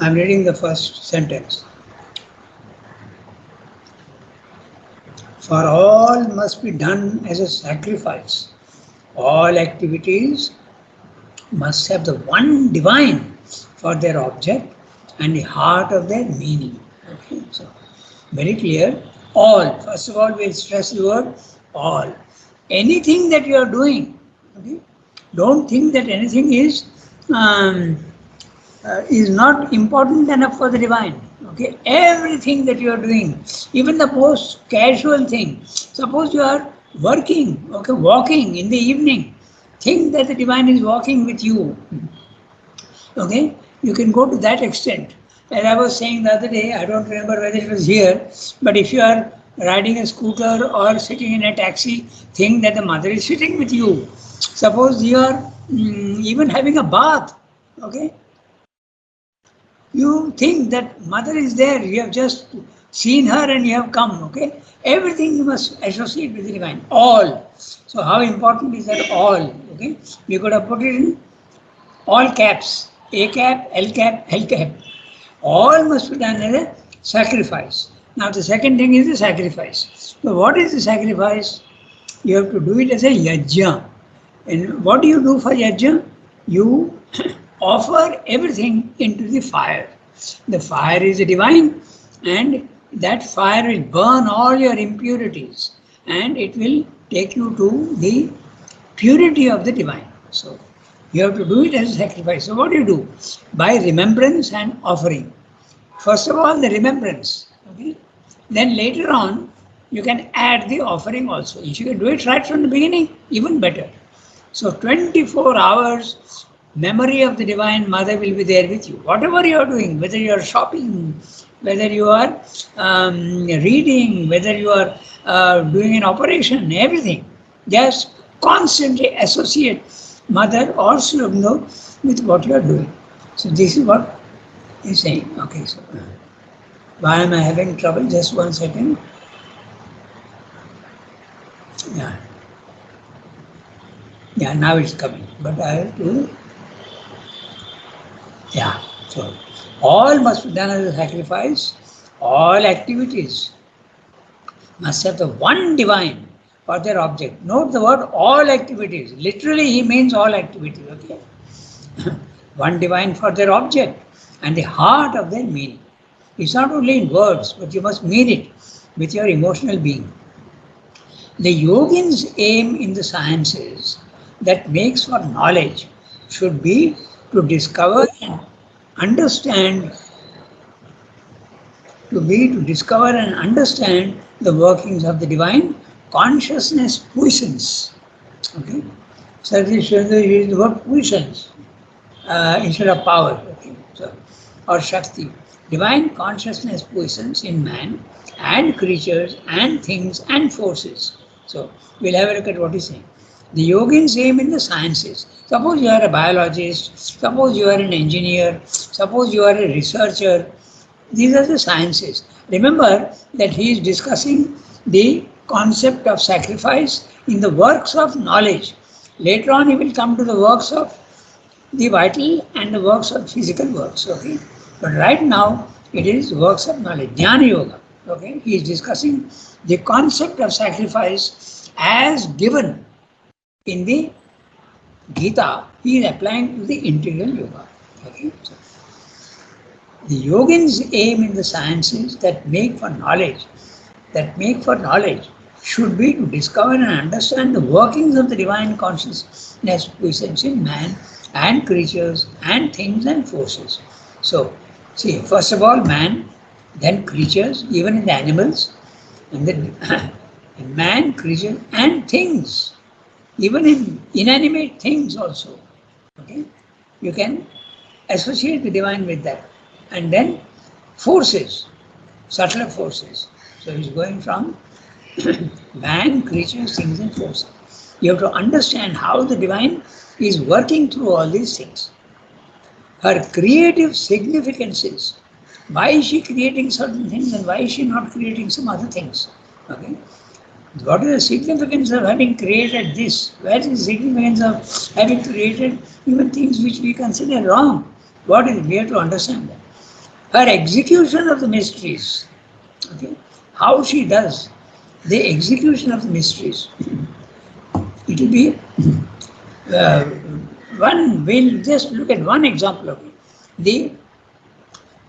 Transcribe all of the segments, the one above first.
I'm reading the first sentence. For all must be done as a sacrifice. All activities must have the one divine for their object and the heart of their meaning. Okay, so very clear. All. First of all, we'll stress the word all. Anything that you are doing, okay, don't think that anything um, is not important enough for the divine. Okay, everything that you are doing, even the most casual thing. Suppose you are working, okay, walking in the evening. Think that the divine is walking with you. Okay, you can go to that extent. As I was saying the other day, I don't remember whether it was here, but if you are riding a scooter or sitting in a taxi, think that the mother is sitting with you. Suppose you are even having a bath. Okay, you think that mother is there, you have just seen her and you have come, okay? Everything you must associate with the divine, all. So how important is that all, okay? We could have put it in all caps, A cap, L cap, L cap. All must be done as a sacrifice. Now the second thing is the sacrifice. So what is the sacrifice? You have to do it as a yajna. And what do you do for yajna? You offer everything into the fire. The fire is divine, and that fire will burn all your impurities and it will take you to the purity of the divine. So you have to do it as a sacrifice. So what do you do? By remembrance and offering. First of all, the remembrance. Okay? Then later on, you can add the offering also. If you can do it right from the beginning, even better. So 24 hours, memory of the Divine Mother will be there with you. Whatever you are doing, whether you are shopping, whether you are reading, whether you are doing an operation, everything, just constantly associate Mother or Sri Aurobindo with what you are doing. So this is what he's saying. Okay, so why am I having trouble? Just 1 second. Yeah. Yeah, now it's coming. But I have to. Yeah. So all must be done as a sacrifice. All activities must have the one divine for their object. Note the word all activities. Literally, he means all activities. Okay. One divine for their object and the heart of their meaning. It's not only in words, but you must mean it with your emotional being. The yogin's aim in the sciences that makes for knowledge should be to discover and understand the workings of the divine consciousness puissance. Okay, so this is the word puissance instead of power. Okay, so or Shakti, divine consciousness puissance in man and creatures and things and forces. So we'll have a look at what he's saying. The yogin's aim in the sciences. Suppose you are a biologist, suppose you are an engineer, suppose you are a researcher. These are the sciences. Remember that he is discussing the concept of sacrifice in the works of knowledge. Later on he will come to the works of the vital and the works of physical works. Okay, but right now it is works of knowledge, Jnana Yoga. Okay, he is discussing the concept of sacrifice as given in the Gita. He is applying to the integral yoga. Okay, so the yogin's aim in the sciences that make for knowledge should be to discover and understand the workings of the divine consciousness puissance in man and creatures and things and forces. So, see, first of all man, then creatures, even in the animals, and then man, creatures and things, even in inanimate things also. Okay, you can associate the divine with that. And then forces, subtler forces. So he's going from man, creatures, things and forces. You have to understand how the divine is working through all these things. Her creative significances. Why is she creating certain things and why is she not creating some other things? Okay. What is the significance of having created this? Where is the significance of having created even things which we consider wrong? What is it? We have to understand that. her execution of the mysteries, okay, how she does the execution of the mysteries. It will be uh, one. We'll just look at one example of it. The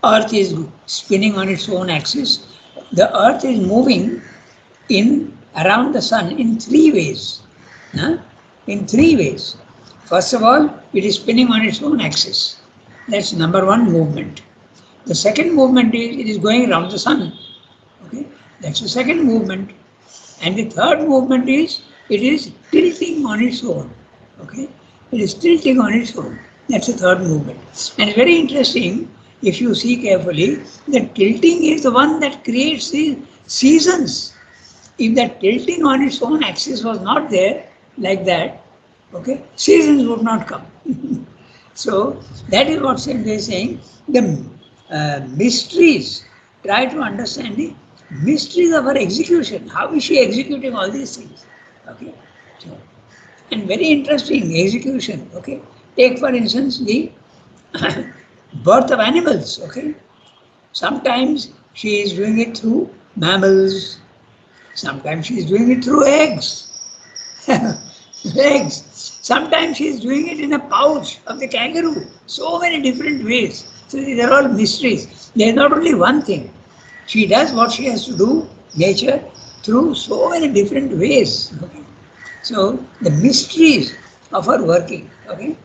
Earth is spinning on its own axis. The Earth is moving in around the sun in three ways. Huh? In three ways. First of all, it is spinning on its own axis. That's number one movement. The second movement is it is going around the sun. Okay, that's the second movement. And the third movement is it is tilting on its own. Okay, it is tilting on its own. That's the third movement. And it's very interesting if you see carefully that tilting is the one that creates the seasons. If that tilting on its own axis was not there, like that, okay, seasons would not come. So that is what they are saying. The mysteries, try to understand the mysteries of her execution. How is she executing all these things? Okay, so, and very interesting execution. Okay, take for instance the birth of animals. Okay, sometimes she is doing it through mammals. Sometimes she is doing it through eggs. Eggs. Sometimes she is doing it in a pouch of the kangaroo. So many different ways. So these are all mysteries. There is not only one thing. She does what she has to do, nature, through so many different ways. Okay. So the mysteries of her working. Okay.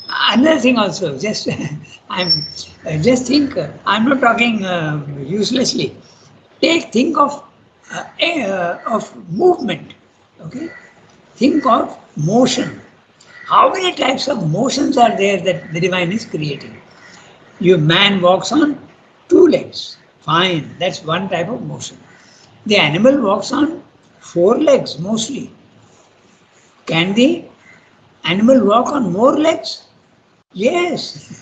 Another thing also, just I'm just think. I'm not talking uselessly. Think of movement. Okay. Think of motion. How many types of motions are there that the divine is creating? Your man walks on two legs. Fine, that's one type of motion. The animal walks on four legs mostly. Can the animal walk on more legs? Yes.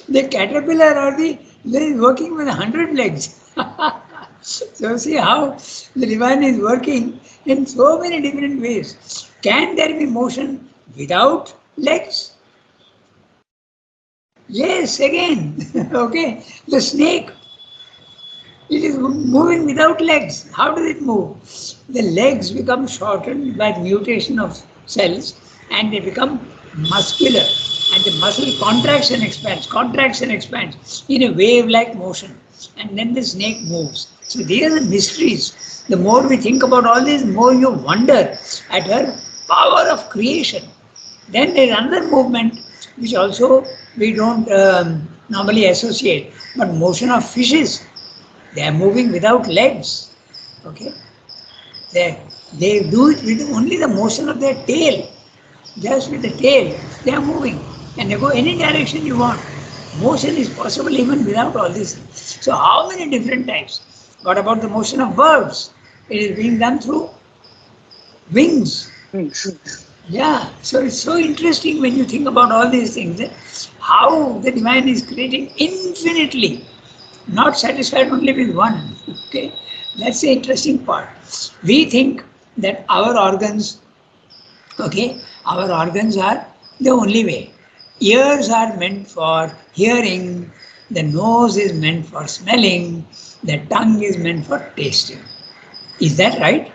The caterpillar or the is working with 100 legs. So see how the divine is working in so many different ways. Can there be motion without legs? Yes, again. Okay. The snake, it is moving without legs. How does it move? The legs become shortened by mutation of cells and they become muscular. And the muscle contracts and expands in a wave-like motion. And then the snake moves. So these are the mysteries. The more we think about all this, the more you wonder at her power of creation. Then there is another movement which also we don't normally associate, but motion of fishes. They are moving without legs. Okay, they do it with only the motion of their tail. Just with the tail, they are moving, and they go any direction you want. Motion is possible even without all this. So how many different types? What about the motion of birds? It is being done through wings. Yeah, so it's so interesting when you think about all these things, how the divine is creating infinitely, not satisfied only with one. Okay, that's the interesting part. We think that our organs, okay, our organs are the only way. Ears are meant for hearing, the nose is meant for smelling, the tongue is meant for tasting. Is that right?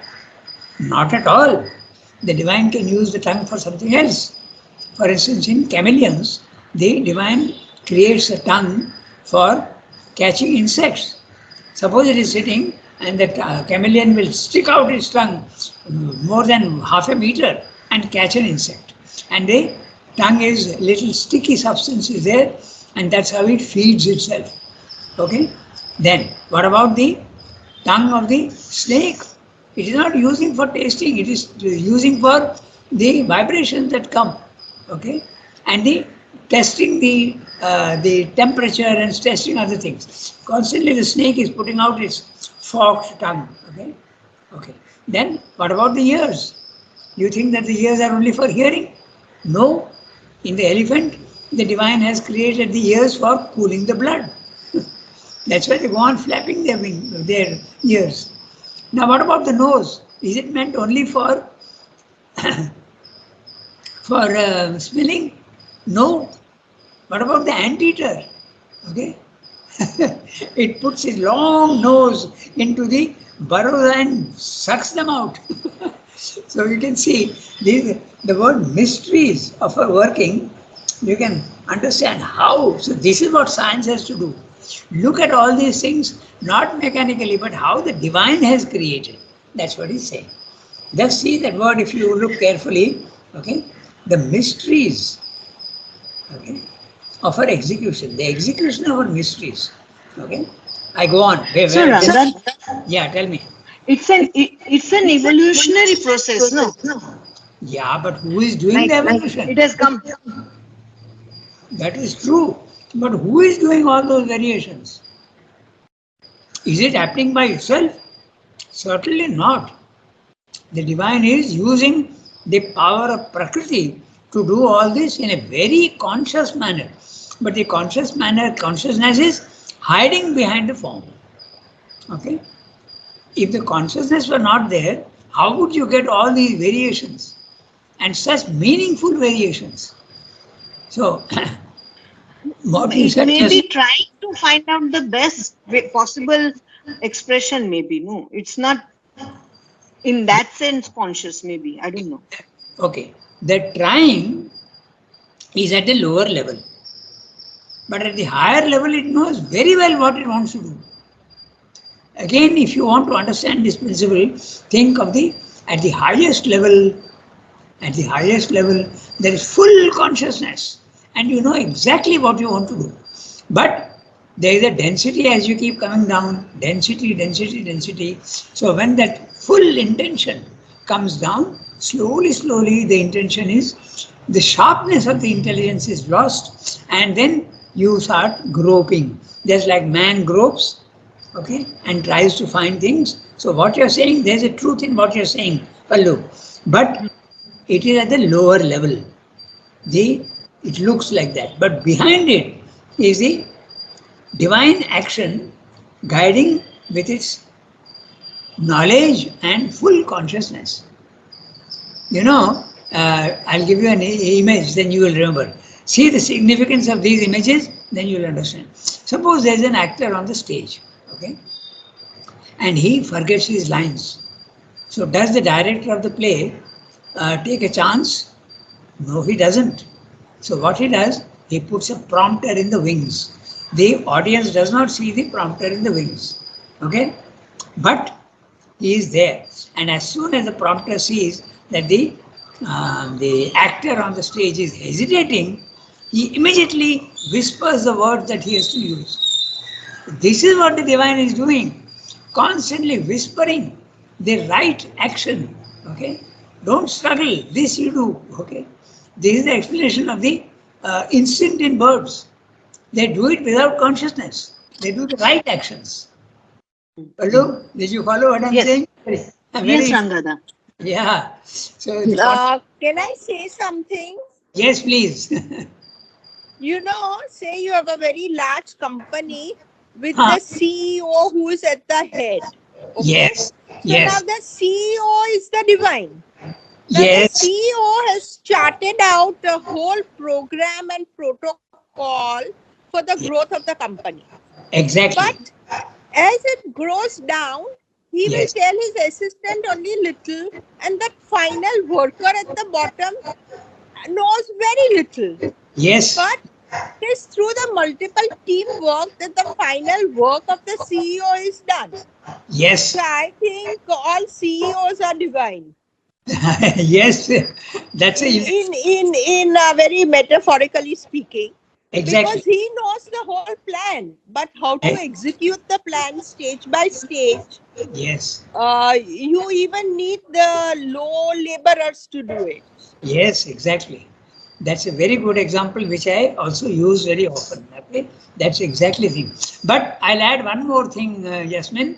Not at all. The divine can use the tongue for something else. For instance, in chameleons, the divine creates a tongue for catching insects. Suppose it is sitting and the chameleon will stick out its tongue more than half a meter and catch an insect. And the tongue is little sticky substance is there, and that's how it feeds itself. Okay? Then, what about the tongue of the snake? It is not using for tasting, it is using for the vibrations that come. Okay? And the testing the temperature and testing other things. Constantly the snake is putting out its forked tongue. Okay? Okay. Then what about the ears? You think that the ears are only for hearing? No. In the elephant, the divine has created the ears for cooling the blood. That's why they go on flapping their ears. Now what about the nose? Is it meant only for smelling? No. What about the anteater? Okay, It puts its long nose into the burrows and sucks them out. So you can see the word mysteries of our working, you can understand how. So this is what science has to do. Look at all these things, not mechanically, but how the divine has created. That's what he's saying. Just see that word if you look carefully, okay? The mysteries, okay, of our execution, the execution of our mysteries, okay? I go on. So Ranga, Yeah, tell me. it's an evolutionary process, no? Yeah, but who is doing the Like evolution? it has come. That is true. But who is doing all those variations? Is it happening by itself? Certainly not. The divine is using the power of Prakriti to do all this in a very conscious manner. But the consciousness is hiding behind the form. Okay? If the consciousness were not there, how would you get all these variations and such meaningful variations? So, what you It said may just be trying to find out the best possible expression, maybe. No, it's not in that sense conscious, maybe. I don't know. okay. The trying is at the lower level, but at the higher level, it knows very well what it wants to do. Again, if you want to understand this principle, think of the at the highest level. At the highest level, there is full consciousness, and you know exactly what you want to do. But there is a density as you keep coming down, density, density, density. So when that full intention comes down, slowly, slowly, the intention is, the sharpness of the intelligence is lost, and then you start groping. Just like man gropes, okay, and tries to find things. So what you're saying, there's a truth in what you're saying, Pallu. But it is at the lower level. It looks like that, but behind it is the divine action guiding with its knowledge and full consciousness. You know, I'll give you an image, then you will remember. See the significance of these images, then you will understand. Suppose there's an actor on the stage, okay, and he forgets his lines. So does the director of the play take a chance? No, he doesn't. So what he does, he puts a prompter in the wings. The audience does not see the prompter in the wings. Okay? But he is there. And as soon as the prompter sees that the actor on the stage is hesitating, he immediately whispers the words that he has to use. This is what the divine is doing. Constantly whispering the right action. Okay? Don't struggle. This you do. Okay? This is the explanation of the instinct in birds. They do it without consciousness. They do the right actions. Hello? Did you follow what I'm Yes. saying? Yes, Rangada. Yeah. So, can I say something? yes, please. You know, say you have a very large company with Huh. the CEO who is at the head. Okay? Yes. So Yes. now the CEO is the divine. Now Yes. the CEO has charted out a whole program and protocol for the growth of the company. Exactly. But as it grows down, he will Yes. tell his assistant only little, and that final worker at the bottom knows very little. Yes. But it is through the multiple teamwork that the final work of the CEO is done. Yes. So I think all CEOs are divine. Yes. That's In very metaphorically speaking. exactly. Because he knows the whole plan, but how to execute the plan stage by stage, Yes. you even need the low laborers to do it. Yes, exactly. That's a very good example which I also use very often. Okay? That's exactly the thing. But I'll add one more thing, Yasmin.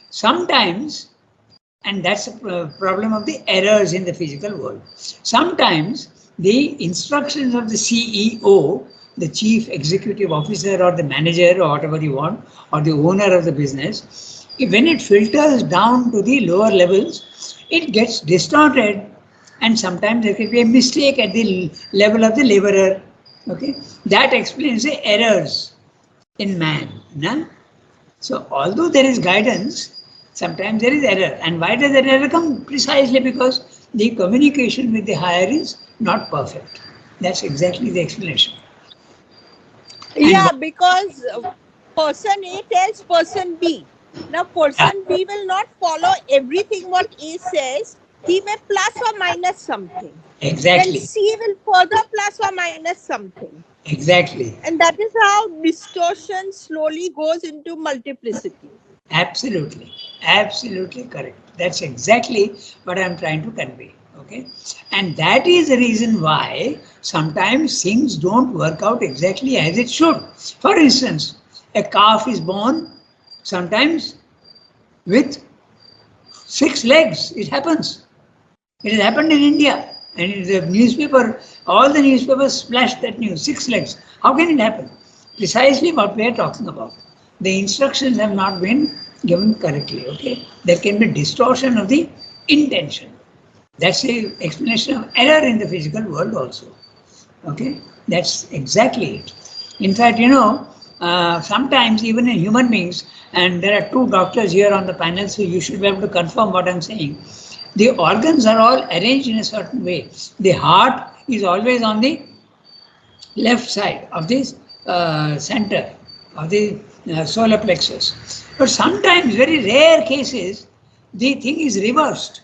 Sometimes, and that's a problem of the errors in the physical world. Sometimes the instructions of the CEO, the chief executive officer or the manager or whatever you want, or the owner of the business, when it filters down to the lower levels, it gets distorted, and sometimes there can be a mistake at the level of the laborer. Okay, that explains the errors in man. Na? So although there is guidance, sometimes there is error. And why does that error come? Precisely because the communication with the higher is not perfect. That's exactly the explanation. And Yeah, because person A tells person B. Now, yeah, person B will not follow everything what A says. He may plus or minus something. Then exactly, C will further plus or minus something. exactly. And that is how distortion slowly goes into multiplicity. Absolutely, absolutely correct. That's exactly what I'm trying to convey. Okay, and that is the reason why sometimes things don't work out exactly as it should. For instance, a calf is born sometimes with 6 legs. It happens. It has happened in India, and in the newspaper, all the newspapers splashed that news. 6 legs. How can it happen? Precisely what we are talking about. The instructions have not been given correctly. Okay, there can be distortion of the intention. That's the explanation of error in the physical world also. Okay, that's exactly it. In fact, sometimes even in human beings, and there are two doctors here on the panel, so you should be able to confirm what I'm saying. The organs are all arranged in a certain way. The heart is always on the left side of this center of the solar plexus. But sometimes, very rare cases, the thing is reversed.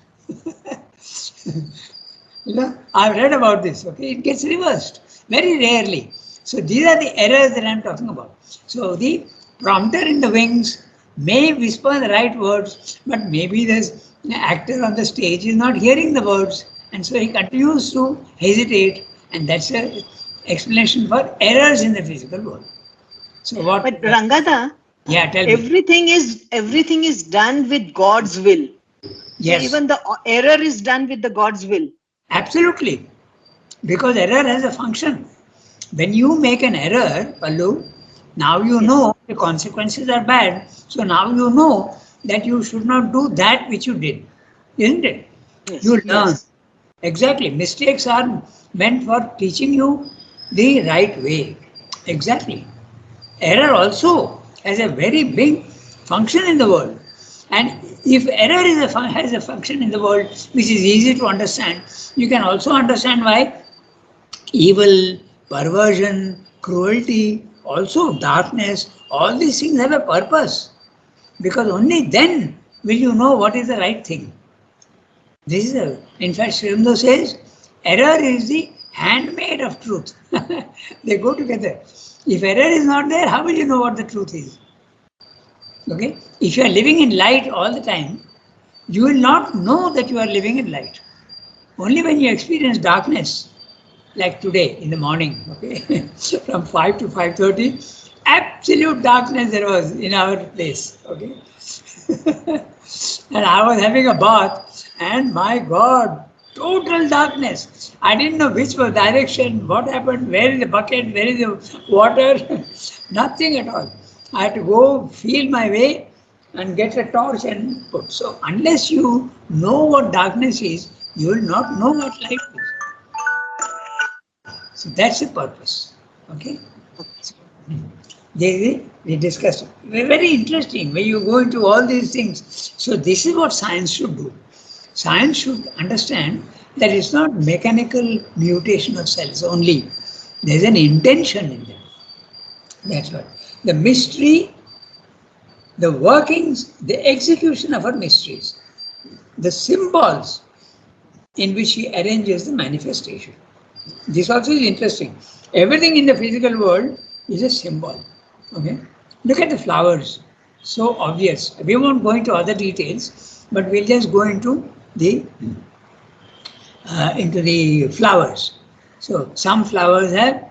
I've read about this. Okay, it gets reversed very rarely. So these are the errors that I'm talking about. So the prompter in the wings may whisper the right words, but maybe the actor on the stage is not hearing the words, and so he continues to hesitate, and that's a explanation for errors in the physical world. So what? But Rangada, Yeah, tell me. everything is done with God's will. So Yes, even the error is done with the God's will. absolutely. Because error has a function. When you make an error, Pallu, now you Yes. know the consequences are bad. So now you know that you should not do that which you did, isn't it? Yes. You learn. Yes. Exactly. Mistakes are meant for teaching you the right way. Exactly. Error also has a very big function in the world. And if error has a function in the world which is easy to understand, you can also understand why evil, perversion, cruelty, also darkness, all these things have a purpose. Because only then will you know what is the right thing. In fact, Sri Aurobindo says, error is the handmaid of truth. They go together. If error is not there, how will you know what the truth is? Okay? If you are living in light all the time, you will not know that you are living in light. Only when you experience darkness, like today in the morning, okay, from 5 to 5:30, absolute darkness there was in our place, okay. And I was having a bath, and my God, total darkness. I didn't know which was direction, what happened, where is the bucket, where is the water, nothing at all. I had to go feel my way and get a torch and put. So unless you know what darkness is, you will not know what light is. So that's the purpose. Okay. We discussed. Very interesting when you go into all these things. So this is what science should do. Science should understand that it's not mechanical mutation of cells only. There's an intention in them. That's what. The mystery, the workings, the execution of her mysteries, the symbols in which she arranges the manifestation. This also is interesting. Everything in the physical world is a symbol. Okay. Look at the flowers. So obvious. We won't go into other details, but we'll just go into the flowers. So some flowers have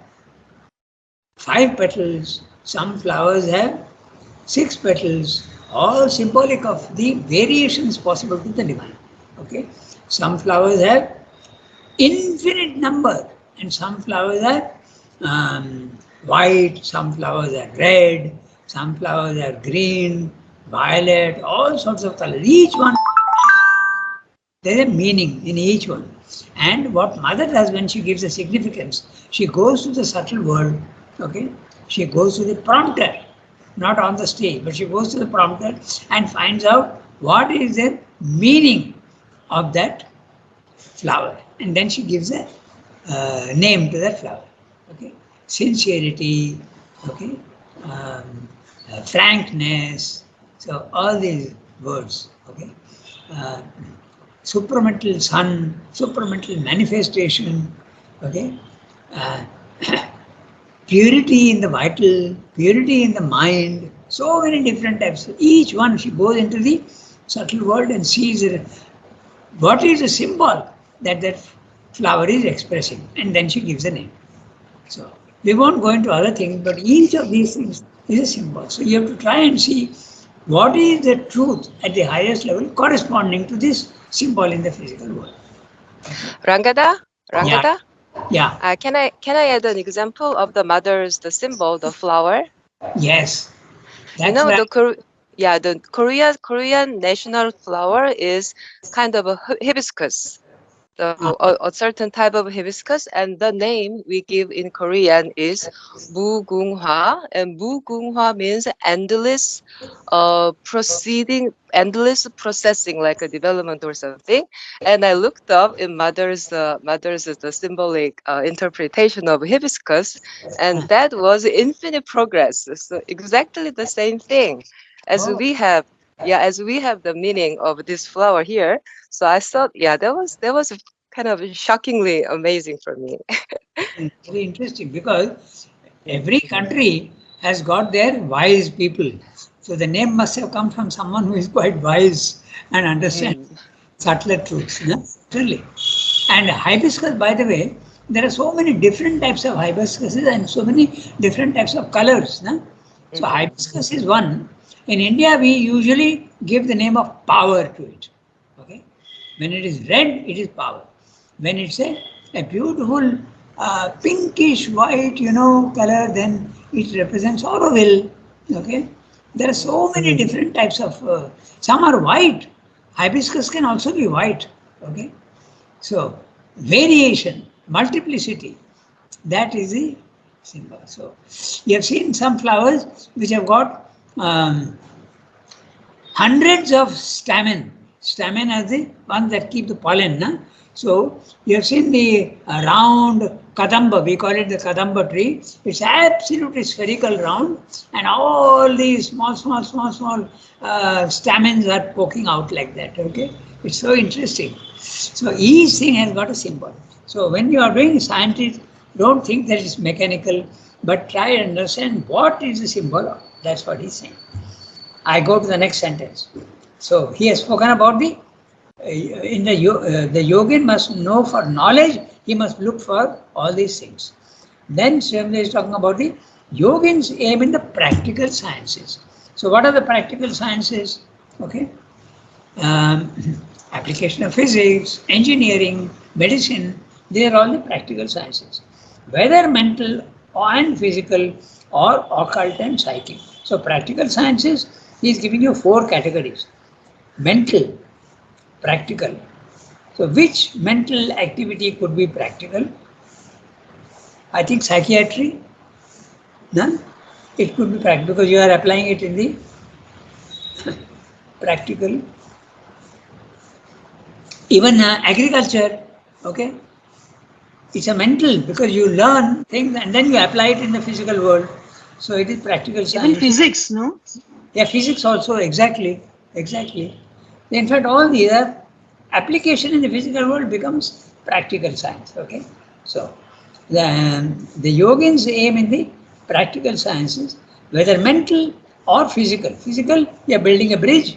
5 petals. Some flowers have 6 petals. All symbolic of the variations possible to the divine. Okay. Some flowers have infinite number, and some flowers are white, some flowers are red, some flowers are green, violet, all sorts of colors. Each one, there's a meaning in each one. And what mother does when she gives a significance, she goes to the subtle world, okay? She goes to the prompter. not on the stage, but she goes to the prompter and finds out what is the meaning of that flower, and then she gives a name to that flower. Okay, sincerity. Okay, frankness. So all these words. Okay, uh, supramental sun, supramental manifestation. Okay, uh, purity in the vital, purity in the mind. So many different types. Each one she goes into the subtle world and sees what is the symbol that that flower is expressing, and then she gives a name. So we won't go into other things, but each of these things is a symbol. So you have to try and see what is the truth at the highest level corresponding to this symbol in the physical world. Rangada, Yeah, Rangada, yeah, can I add an example of the mother's the symbol, the flower? yes, You that's know right. the Korean national flower is kind of a hibiscus. So a certain type of hibiscus, and the name we give in Korean is 무궁화, and 무궁화 means endless, endless processing, like a development or something. And I looked up in mother's the symbolic interpretation of hibiscus, and that was infinite progress. So exactly the same thing as Oh, we have. Yeah, as we have the meaning of this flower here. So I thought, yeah, that was kind of shockingly amazing for me. it's very interesting because every country has got their wise people. So the name must have come from someone who is quite wise and understands Mm. subtler truths. No? Really. And hibiscus, by the way, there are so many different types of hibiscuses and so many different types of colors. No? So Mm. hibiscus is one. In India, we usually give the name of power to it. Okay. When it is red, it is power. When it's a beautiful pinkish white, color, then it represents Aurobindo. Okay. There are so many different types of. Some are white. Hibiscus can also be white. Okay. So variation, multiplicity, that is the symbol. So you have seen some flowers which have got hundreds of stamen. Stamen are the ones that keep the pollen. Na? So you have seen the round kadamba, we call it the kadamba tree. It's absolutely spherical round, and all these small stamens are poking out like that. Okay, it's so interesting. So each thing has got a symbol. So when you are doing scientists, don't think that it's mechanical, but try and understand what is the symbol of. That's what he's saying. I go to the next sentence. So he has spoken about the yogin must know for knowledge, he must look for all these things. Then Swami is talking about the yogin's aim in the practical sciences. So what are the practical sciences? Okay. Um, application of physics, engineering, medicine, they are all the practical sciences. Whether mental and physical or occult and psychic. So practical sciences, he is giving you 4 categories. Mental, practical. So which mental activity could be practical? I think psychiatry, no? It could be practical because you are applying it in the practical. Even agriculture, okay? It's a mental because you learn things and then you apply it in the physical world. So it is practical Even science. physics, no? Yeah, physics also, exactly. In fact, all these are application in the physical world becomes practical science. Okay, so the yogins aim in the practical sciences, whether mental or physical. Physical, you are building a bridge,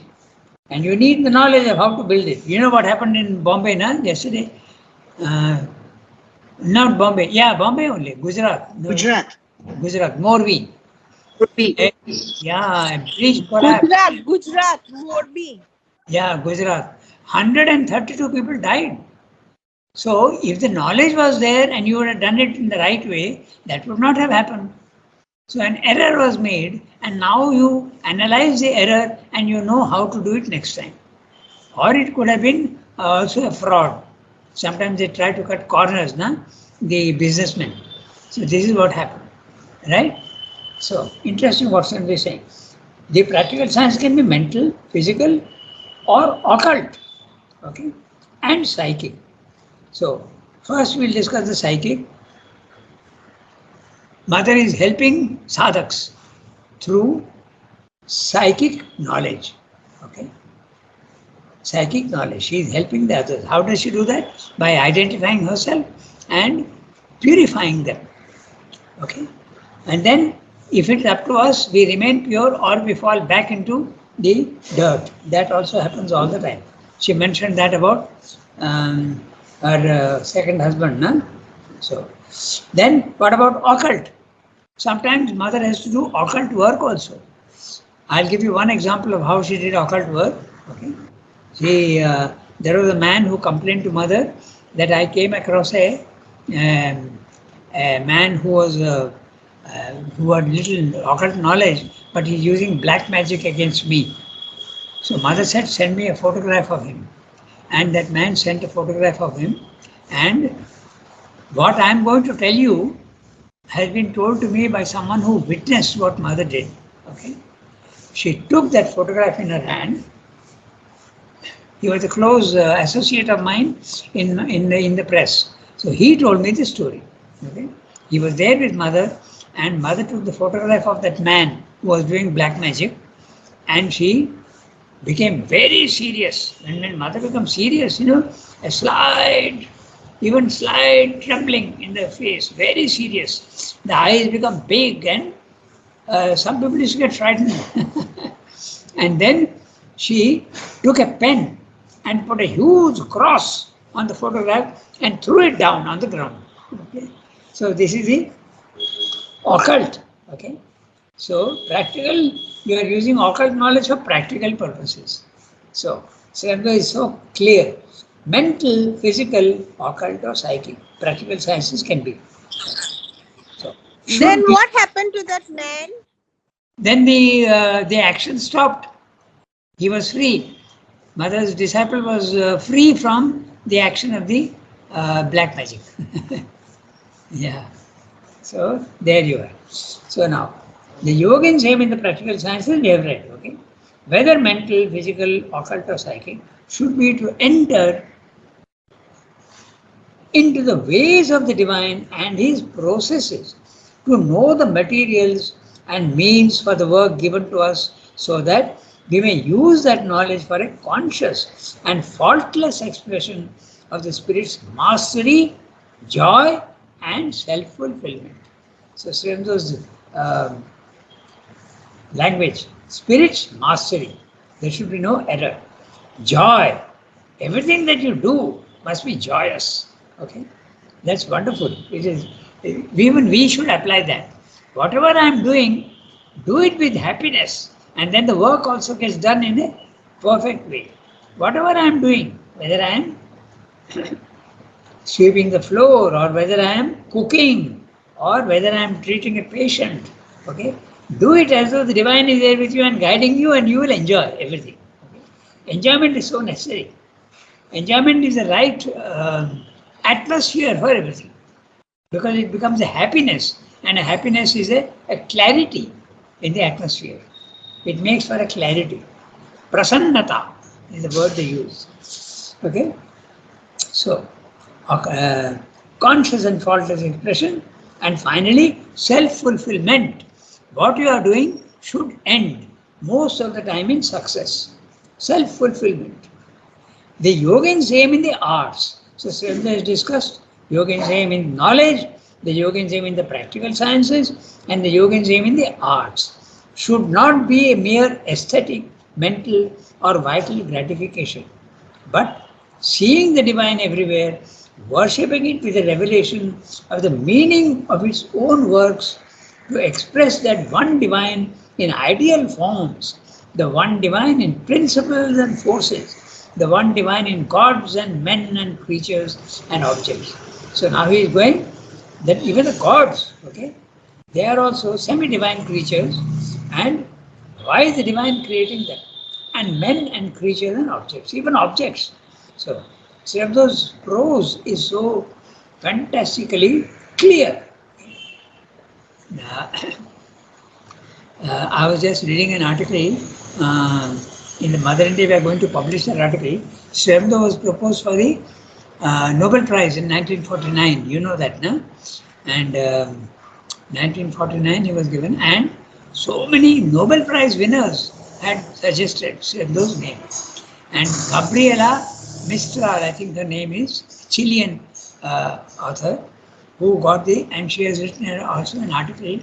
and you need the knowledge of how to build it. You know what happened in Bombay, na? Yesterday. Uh, Not Bombay. Yeah, Bombay only. Gujarat. No, Gujarat. Gujarat. Morbi. Would be. Yeah, a bridge collapsed. Gujarat, Morbi. Yeah, Gujarat. 132 people died. So, if the knowledge was there and you would have done it in the right way, that would not have happened. So, an error was made, and now you analyze the error and you know how to do it next time. Or it could have been also a fraud. Sometimes they try to cut corners, na? The businessmen. So, this is what happened, right? So, interesting what Sandra is saying. The practical science can be mental, physical, or occult, okay, and psychic. So, first we'll discuss the psychic. Mother is helping sadhaks through psychic knowledge, okay. Psychic knowledge. She is helping the others. How does she do that? By identifying herself and purifying them, okay. And then, if it's up to us, we remain pure or we fall back into the dirt. That also happens all the time. She mentioned that about her second husband. No? So, then what about occult? Sometimes mother has to do occult work also. I'll give you one example of how she did occult work. Okay, there was a man who complained to mother that I came across a man who had little occult knowledge, but he's using black magic against me. So mother said, send me a photograph of him. And that man sent a photograph of him. And what I'm going to tell you has been told to me by someone who witnessed what mother did. Okay. She took that photograph in her hand. He was a close associate of mine in the press. So he told me the story. Okay. He was there with mother, and mother took the photograph of that man who was doing black magic, and she became very serious. And when mother becomes serious, a slight trembling in the face, very serious. The eyes become big, and some people used to get frightened. And then she took a pen and put a huge cross on the photograph and threw it down on the ground. Okay. So this is the occult. Okay. So practical, you are using occult knowledge for practical purposes. So Srivastava is so clear. Mental, physical, occult or psychic. Practical sciences can be. So Then what happened to that man? Then the action stopped. He was free. Mother's disciple was free from the action of the black magic. Yeah. So there you are. So now, the yogins aim in the practical sciences we have read. Okay, whether mental, physical, occult, or psychic should be to enter into the ways of the divine and his processes, to know the materials and means for the work given to us, so that we may use that knowledge for a conscious and faultless expression of the Spirit's mastery, joy, and self-fulfillment. So Srivastava's language, Spirit's mastery, there should be no error. Joy, everything that you do must be joyous. Okay, that's wonderful. It is. Even we should apply that. Whatever I am doing, do it with happiness, and then the work also gets done in a perfect way. Whatever I am doing, whether I am sweeping the floor, or whether I am cooking, or whether I am treating a patient, okay, do it as though the divine is there with you and guiding you, and you will enjoy everything. Okay? Enjoyment is so necessary. Enjoyment is the right atmosphere for everything, because it becomes a happiness, and a happiness is a clarity in the atmosphere. It makes for a clarity. Prasannata is the word they use. Okay? So, conscious and faultless expression, and finally, self-fulfillment. What you are doing should end most of the time in success. Self-fulfillment. The yogins aim in the arts. So Srivastava has discussed yogins aim in knowledge, the yogins aim in the practical sciences, and the yogins aim in the arts. Should not be a mere aesthetic, mental, or vital gratification, but seeing the divine everywhere, worshipping it with a revelation of the meaning of its own works, to express that one divine in ideal forms, the one divine in principles and forces, the one divine in gods and men and creatures and objects. So now he is going that even the gods, okay, they are also semi-divine creatures, and why is the divine creating them? And men and creatures and objects, even objects. So Srivastava's prose is so fantastically clear. Now, I was just reading an article in the Mother India. We are going to publish that article. Sri Aurobindo was proposed for the Nobel Prize in 1949. You know that, no? And 1949 he was given, and so many Nobel Prize winners had suggested those names. And Gabriela Mistral, I think her name is, Chilean author, who got and she has written also an article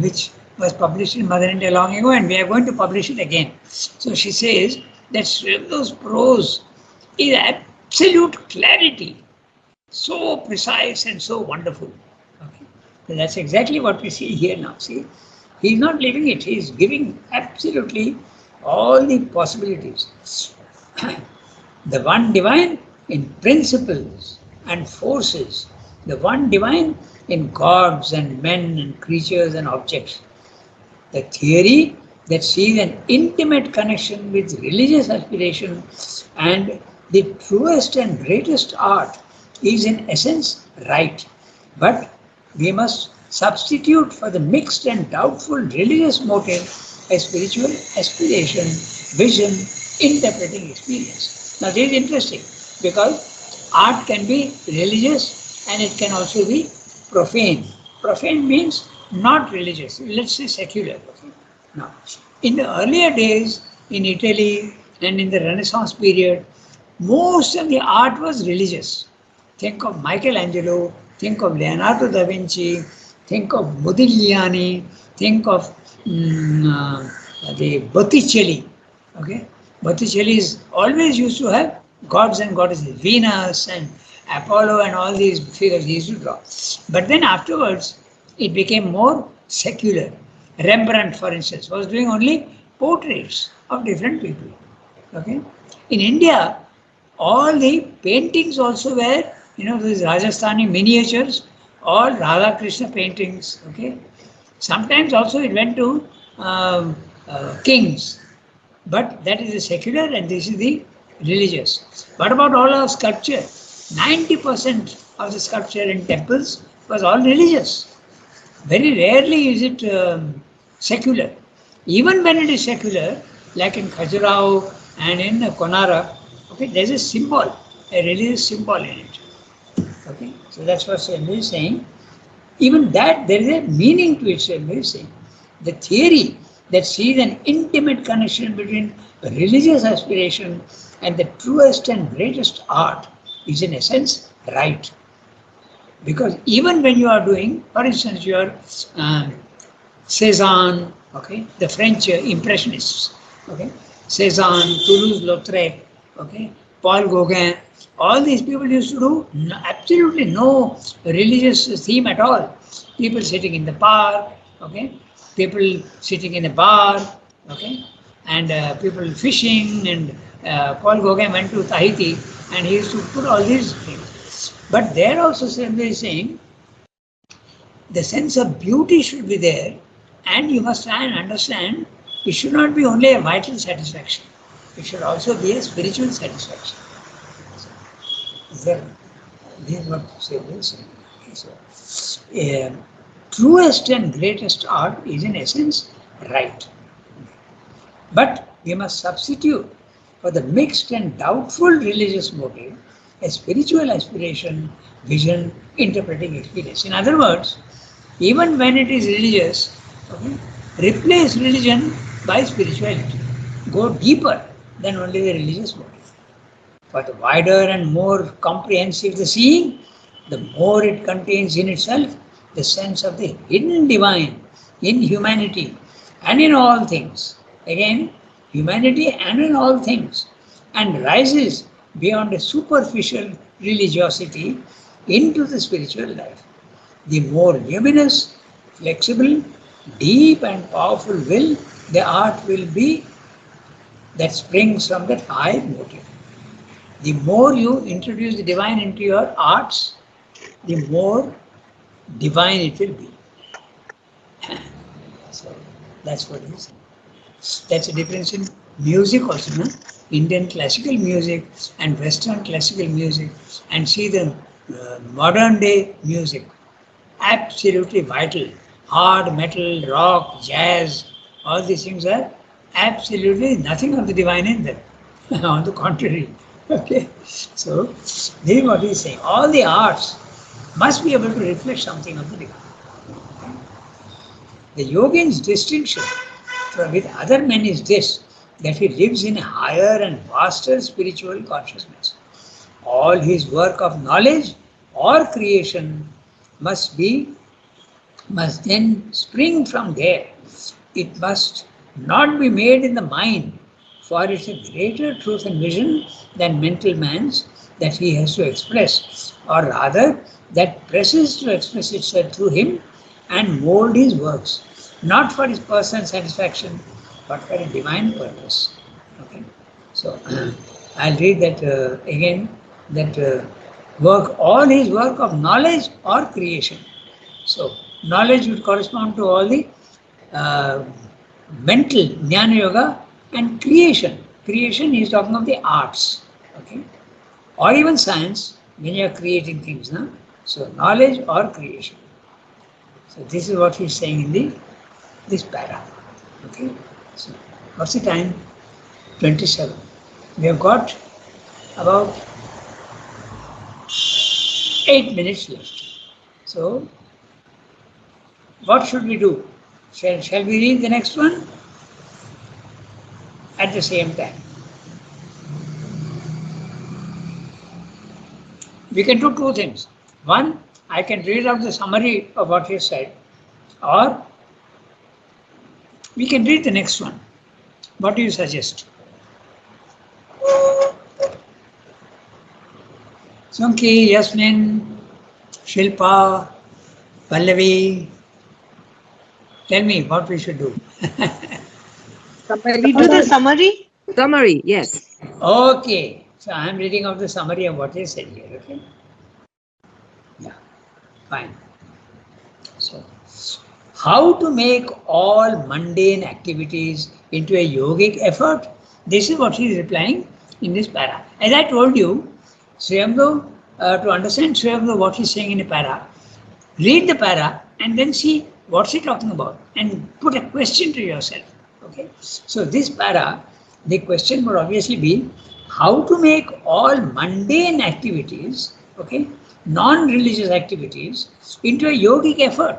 which was published in Mother India long ago, and we are going to publish it again. So she says that those prose is absolute clarity, so precise and so wonderful. Okay. So that's exactly what we see here now. See, he's not leaving it, he's giving absolutely all the possibilities. The one divine in principles and forces, the one divine in gods and men and creatures and objects. The theory that sees an intimate connection with religious aspiration and the truest and greatest art is in essence right. But we must substitute for the mixed and doubtful religious motive a spiritual aspiration, vision, interpreting experience. Now this is interesting because art can be religious and it can also be profane. Profane means not religious, let's say secular. Okay? Now, in the earlier days in Italy and in the Renaissance period, most of the art was religious. Think of Michelangelo, think of Leonardo da Vinci, think of Modigliani, think of the Botticelli. Okay, Botticelli is always used to have gods and goddesses, Venus and Apollo and all these figures he used to draw. But then afterwards, it became more secular. Rembrandt, for instance, was doing only portraits of different people. Okay, in India, all the paintings also were, these Rajasthani miniatures, all Radha Krishna paintings. Okay, sometimes also it went to kings, but that is the secular and this is the religious. What about all our sculpture? 90% of the sculpture in temples was all religious. Very rarely is it secular. Even when it is secular, like in Khajuraho and in Konark, okay, there's a symbol, a religious symbol in it. Okay, so that's what Swami is saying. Even that, there is a meaning to it, Swami is saying. The theory that sees an intimate connection between religious aspiration and the truest and greatest art is in essence right. Because even when you are doing, for instance, your Cézanne, okay, the French Impressionists, okay, Cézanne, Toulouse-Lautrec, okay, Paul Gauguin, all these people used to do absolutely no religious theme at all. People sitting in the park, okay, people sitting in a bar, okay, and people fishing, and Paul Gauguin went to Tahiti and he used to put all these things. But there also Swami is saying the sense of beauty should be there, and you must try and understand it should not be only a vital satisfaction, it should also be a spiritual satisfaction. So, this is what Swami is saying. So, truest and greatest art is in essence right. But we must substitute for the mixed and doubtful religious motive a spiritual aspiration, vision, interpreting experience. In other words, even when it is religious, okay, replace religion by spirituality. Go deeper than only the religious motive. For the wider and more comprehensive the seeing, the more it contains in itself the sense of the hidden divine in humanity and in all things. Again, humanity and in all things, and rises beyond a superficial religiosity into the spiritual life. The more luminous, flexible, deep and powerful will the art will be that springs from that high motive. The more you introduce the divine into your arts, the more divine it will be. So that's what it is. That's the difference in music also, no? Indian classical music and Western classical music, and see the modern day music. Absolutely vital. hard metal, rock, jazz, all these things are absolutely nothing of the divine in them. On the contrary. Okay. So this is what he is saying. All the arts must be able to reflect something of the divine. The yogin's distinction with other men is this, that he lives in a higher and vaster spiritual consciousness. All his work of knowledge or creation must then spring from there. It must not be made in the mind, for it's a greater truth and vision than mental man's that he has to express, or rather that presses to express itself through him and mold his works, not for his personal satisfaction, but for a divine purpose. Okay, so I'll read that again. That all his work of knowledge or creation. So knowledge would correspond to all the mental jnana yoga, and creation. Creation is talking of the arts, okay, or even science when you are creating things, no? So knowledge or creation. So this is what he is saying in this para. Okay. So what's the time? 27. We have got about 8 minutes left. So what should we do? Shall we read the next one at the same time? We can do two things. One, I can read out the summary of what he said, or we can read the next one. What do you suggest? Sunki, Yasmin, Shilpa, Pallavi, tell me what we should do. We do the summary? Summary, yes. Okay, so I am reading out the summary of what he said here, okay? Yeah, fine. So, how to make all mundane activities into a yogic effort? This is what he is replying in this para. As I told you, Sriyamdo, to understand Sriyamdo what he is saying in a para, read the para and then see what's he talking about and put a question to yourself. Okay. So this para, the question would obviously be how to make all mundane activities, okay, non-religious activities, into a yogic effort.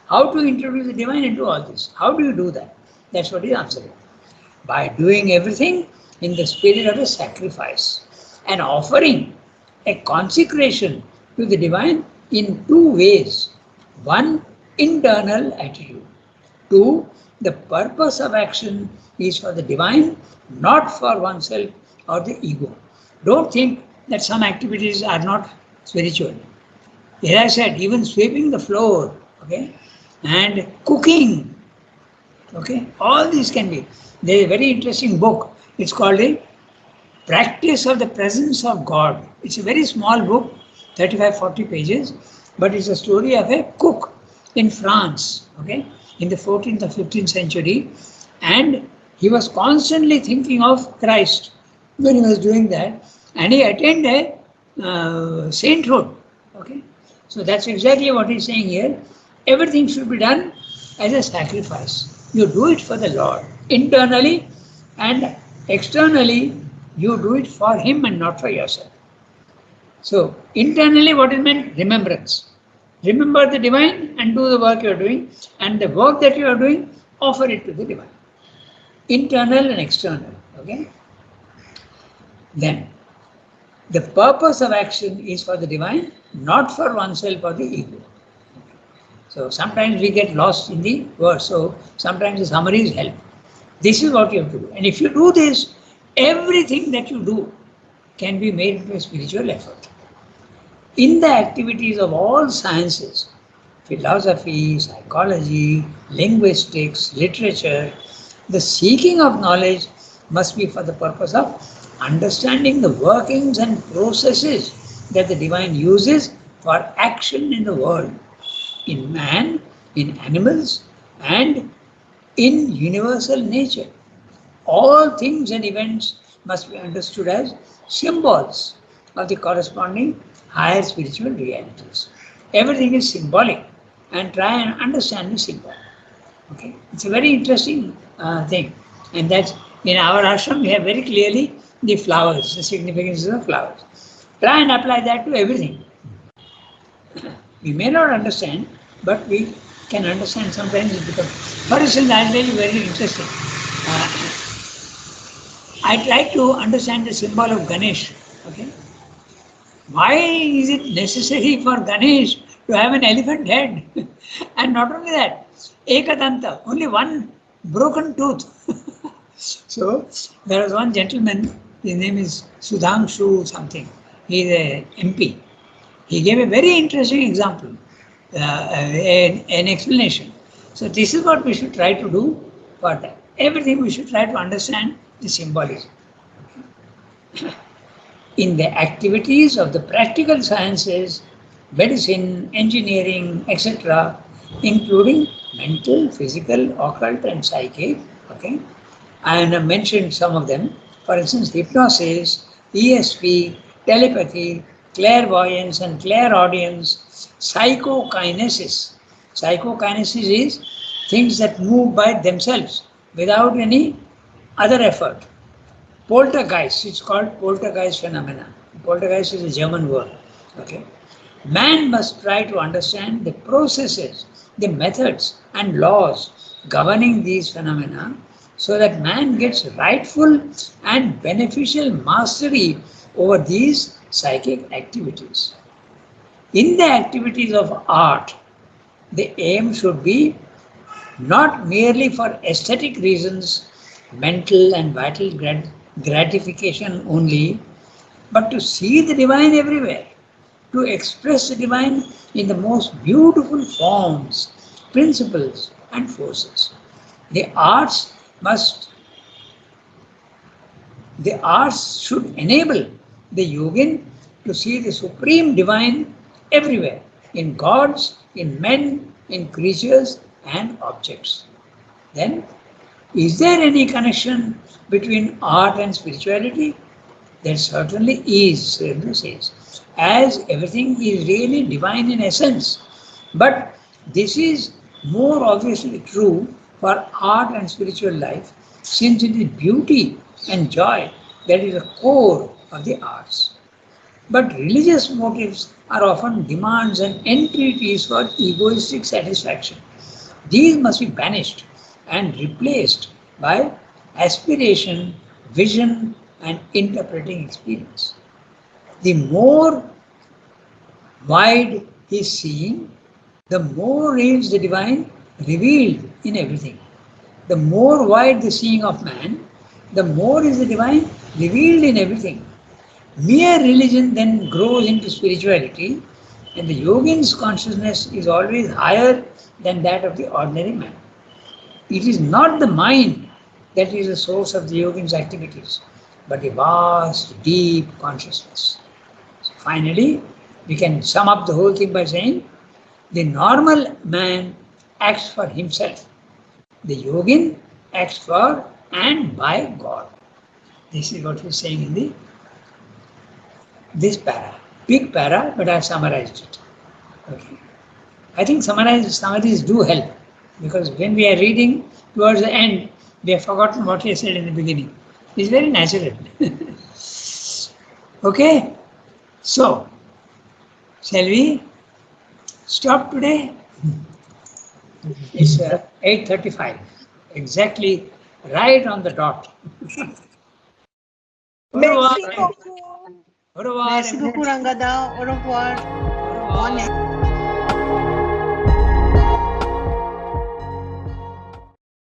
How to introduce the divine into all this? How do you do that? That's what he's answering. By doing everything in the spirit of a sacrifice and offering a consecration to the divine in two ways. One, internal attitude. Two, the purpose of action is for the divine, not for oneself or the ego. Don't think that some activities are not spiritual. As I said, even sweeping the floor, okay, and cooking, okay, all these can be. There is a very interesting book. It's called a Practice of the Presence of God. It's a very small book, 35-40 pages, but it's a story of a cook in France, okay, in the 14th or 15th century, and he was constantly thinking of Christ when he was doing that, and he attained a sainthood, okay. So that's exactly what he's saying here. Everything should be done as a sacrifice. You do it for the Lord, internally and externally. You do it for him and not for yourself. So internally, what is meant? Remembrance. Remember the divine and do the work you are doing, and the work that you are doing, offer it to the divine. Internal and external, okay? Then, the purpose of action is for the divine, not for oneself or the ego. So sometimes we get lost in the verse, so sometimes the summaries help. This is what you have to do. And if you do this, everything that you do can be made into a spiritual effort. In the activities of all sciences, philosophy, psychology, linguistics, literature, the seeking of knowledge must be for the purpose of understanding the workings and processes that the divine uses for action in the world, in man, in animals, and in universal nature. All things and events must be understood as symbols of the corresponding higher spiritual realities. Everything is symbolic and try and understand the symbol. Okay, it's a very interesting thing, and that's in our ashram we have very clearly the flowers, the significance of the flowers. Try and apply that to everything. We may not understand, but we can understand sometimes it becomes. For instance, I'll tell you very interesting. I'd like to understand the symbol of Ganesh. Okay, why is it necessary for Ganesh to have an elephant head? And not only that, Ekadanta, only one broken tooth. So there was one gentleman, his name is Sudhanshu something. He is a MP. He gave a very interesting example, an explanation. So this is what we should try to do for that. Everything we should try to understand the symbolism. In the activities of the practical sciences, medicine, engineering, etc., including mental, physical, occult, and psychic. Okay, I have mentioned some of them. For instance, hypnosis, ESP, telepathy, clairvoyance, and clairaudience, psychokinesis. Psychokinesis is things that move by themselves without any other effort. Poltergeist, it's called poltergeist phenomena. Poltergeist is a German word. Okay. Man must try to understand the processes, the methods and laws governing these phenomena so that man gets rightful and beneficial mastery over these psychic activities. In the activities of art, the aim should be not merely for aesthetic reasons, mental and vital gratification only, but to see the divine everywhere, to express the divine in the most beautiful forms, principles, and forces. The arts should enable the yogin to see the supreme divine everywhere, in gods, in men, in creatures, and objects. Then, is there any connection between art and spirituality? There certainly is, Surendra says, as everything is really divine in essence. But this is more obviously true for art and spiritual life, since it is beauty and joy that is the core of the arts. But religious motives are often demands and entreaties for egoistic satisfaction. These must be banished and replaced by aspiration, vision, and interpreting experience. The more wide his seeing, the more is the divine revealed in everything. The more wide the seeing of man, the more is the divine revealed in everything. Mere religion then grows into spirituality, and the yogin's consciousness is always higher than that of the ordinary man. It is not the mind that is the source of the yogin's activities, but a vast, deep consciousness. So finally, we can sum up the whole thing by saying, the normal man acts for himself. The yogin acts for and by God. This is what he's saying in this para. Big para, but I've summarized it. Okay. I think summaries do help, because when we are reading towards the end, we have forgotten what he said in the beginning. It's very natural. Okay, so shall we stop today? It's 8:35, exactly right on the dot. Merci beaucoup. Au revoir. Merci beaucoup, Rangada. Au revoir. Au revoir.